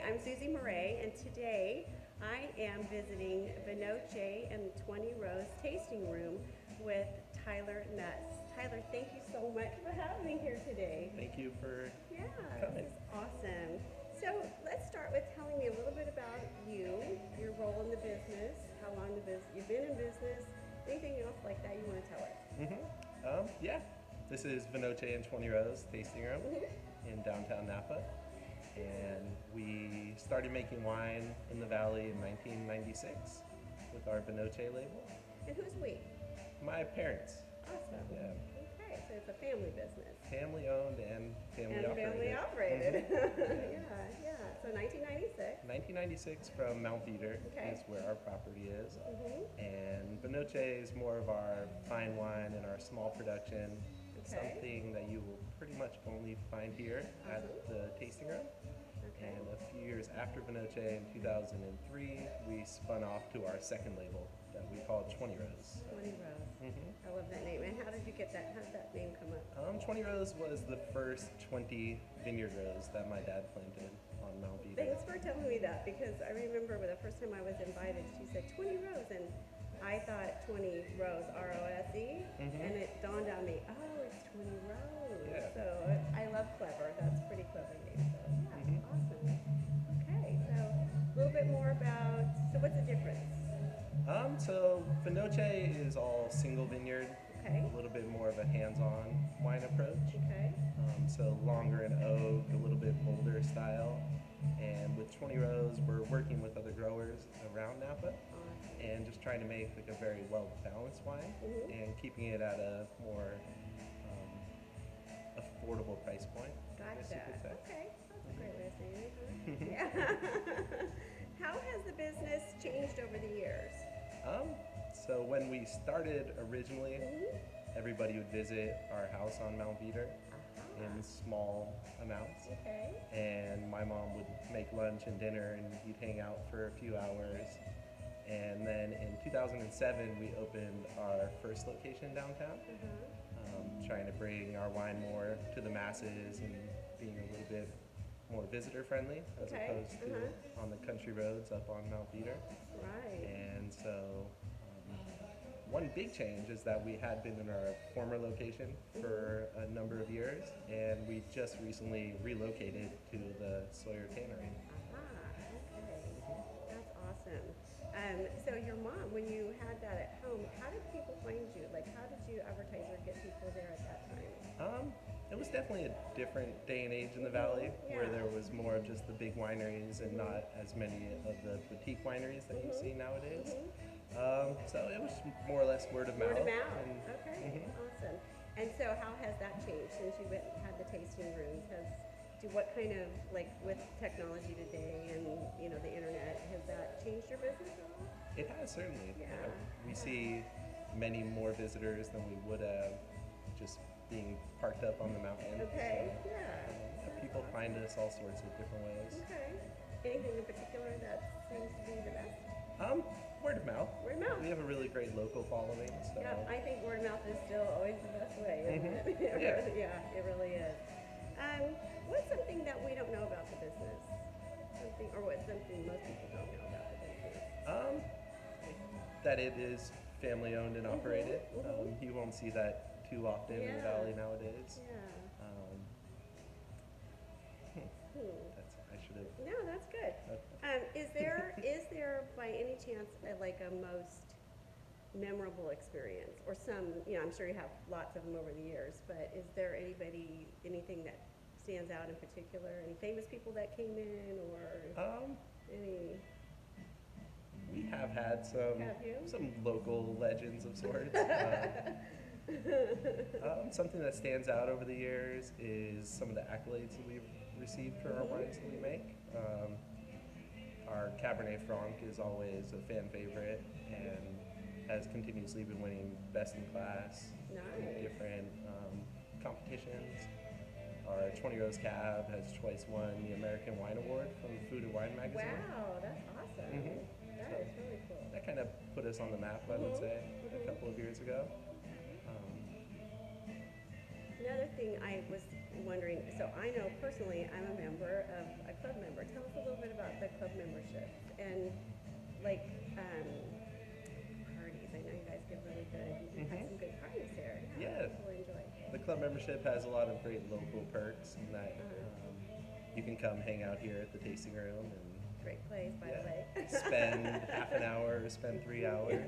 I'm Susie Murray, and today I am visiting Vinoce and 20 Rows tasting room with Tyler Nuss. Tyler, thank you so much for having me here today. Thank you for Yeah, coming. this is awesome. So let's start with telling me a little bit about you, your role in the business, how long you've been in business, anything else like that you want to tell us. Yeah, this is Vinoce and 20 Rows tasting room in downtown Napa. And we started making wine in the valley in 1996 with our Vinoce label. And who's we? My parents. Awesome. Yeah. Okay, so it's a family business. Family owned and family And operated. family operated. Mhm. Yeah. So 1996. 1996 from Mount Veeder Okay. is where our property is. Mhm. And Vinoce is more of our fine wine and our small production. Okay. Something that you will pretty much only find here at the tasting room. Okay. And a few years after Vinoce in 2003, we spun off to our second label that we call 20 Rows. 20 Rows. Mm-hmm. I love that name. And how did you get that? How did that name come up? 20 Rows was the first 20 vineyard rows that my dad planted on Mount Veeder. Thanks for telling me that, because I remember the first time I was invited, she said 20 rows, and I thought 20 rows, R-O-S-E, and it dawned on me, oh, it's 20 rows. Yeah. So I love clever. That's a pretty clever name. So yeah, awesome. Okay, so a little bit more about, so what's the difference? So Vinoce is all single vineyard, Okay. a little bit more of a hands-on wine approach. Okay. So longer in oak, a little bit bolder style. And with 20 Rows, we're working with other growers around Napa and just trying to make like a very well-balanced wine and keeping it at a more affordable price point, I guess you Gotcha. could say. Okay, that's a great way of saying it. Huh? Yeah. How has the business changed over the years? So when we started originally, everybody would visit our house on Mount Veeder in small amounts. Okay. And my mom would make lunch and dinner and we'd hang out for a few hours. And then in 2007, we opened our first location downtown, trying to bring our wine more to the masses and being a little bit more visitor friendly as opposed to on the country roads up on Mount Veeder. Right. And so one big change is that we had been in our former location for a number of years, and we just recently relocated to the Sawyer Tannery. Okay. That's awesome. So your mom, when you had that at home, how did people find you? Like, how did you advertise or get people there at that time? It was definitely a different day and age in the valley, where there was more of just the big wineries and not as many of the boutique wineries that you see nowadays. So it was more or less word of mouth. Word of mouth. And, Okay. Awesome. And so how has that changed since you went and had the tasting rooms? What kind of, like, with technology today and the internet, has that changed your business at all? It has, certainly. Yeah. We see many more visitors than we would have just being parked up on the mountain. Okay. So, people find us all sorts of different ways. Okay. Anything in particular that seems to be the best? Word of mouth. Word of mouth. We have a really great local following. So. Yeah, I think word of mouth is still always the best way, isn't it? Yeah. It really is. What's something that we don't know about the business? What's something most people don't know about the business? That it is family owned and operated. You won't see that too often in the valley nowadays. Yeah. I should have. No, that's good. Is there by any chance like a most memorable experience, or some? I'm sure you have lots of them over the years, but is there anything that stands out in particular? Any famous people that came in, or any? We have had Have you? some local legends of sorts. Something that stands out over the years is some of the accolades that we've received for our wines that we make. Our Cabernet Franc is always a fan favorite and has continuously been winning best in class in different competitions. Our 20 Rows Cab has twice won the American Wine Award from Food and Wine magazine. Wow, that's awesome. That is really cool. That kind of put us on the map, I would say, a couple of years ago. Another thing I was wondering, so I know personally I'm a member of a club member. Tell us a little bit about the club membership and like parties. I know you guys give really good, you have some good parties there. Yeah. People enjoy. The club membership has a lot of great local perks in that you can come hang out here at the tasting room and Great place, by the way. spend half an hour, spend 3 hours.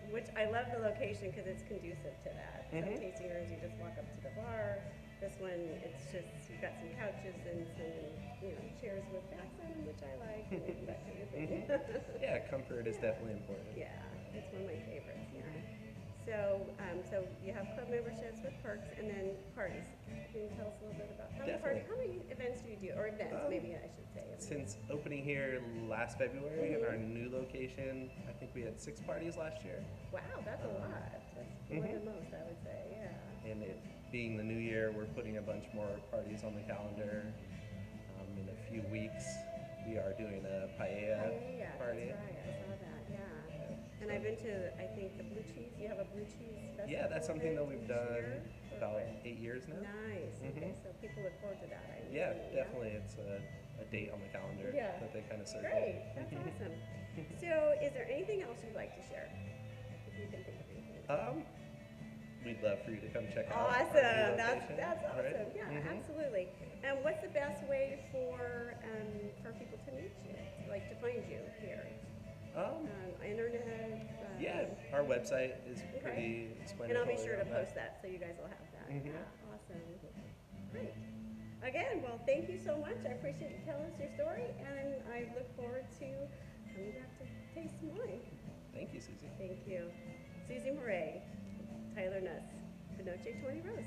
Which I love the location because it's conducive to that. Some tasting rooms, you just walk up to the bar. This one, it's just, you've got some couches and some, chairs with backs on them, which I like, and that kind of thing. Yeah, comfort is definitely important. Yeah, it's one of my favorites, yeah. So, so you have club memberships with perks and then parties. Can you tell us a little bit about how many events do you do? Or events, maybe I should say. Since opening here last February in our new location, I think we had 6 parties last year. Wow, that's a lot. That's more than most, I would say, yeah. And it being the new year, we're putting a bunch more parties on the calendar. In a few weeks, we are doing a paella party. That's right, I saw that, yeah. And I've been to, I think, the blue cheese, you have a blue cheese festival? Yeah, that's something that we've done year, about 8 years now. Nice, okay, so people look forward to that, I imagine. Yeah, definitely. It's a date on the calendar that they kind of circle. Great, that's awesome. So is there anything else you'd like to share? If you can think of anything. We'd love for you to come check out. Our Awesome, new that's location, awesome, right? yeah, absolutely. And what's the best way for people to meet you, like to find you here? Internet? Yeah, our website is pretty explanatory. And I'll be sure to on post that so you guys will have that. Yeah, awesome. Great. Again, well, thank you so much. I appreciate you telling us your story, and I look forward to coming back to taste some wine. Thank you, Susie. Thank you. Susie Murray, Tyler Nuss, Vinoce 20 Rows.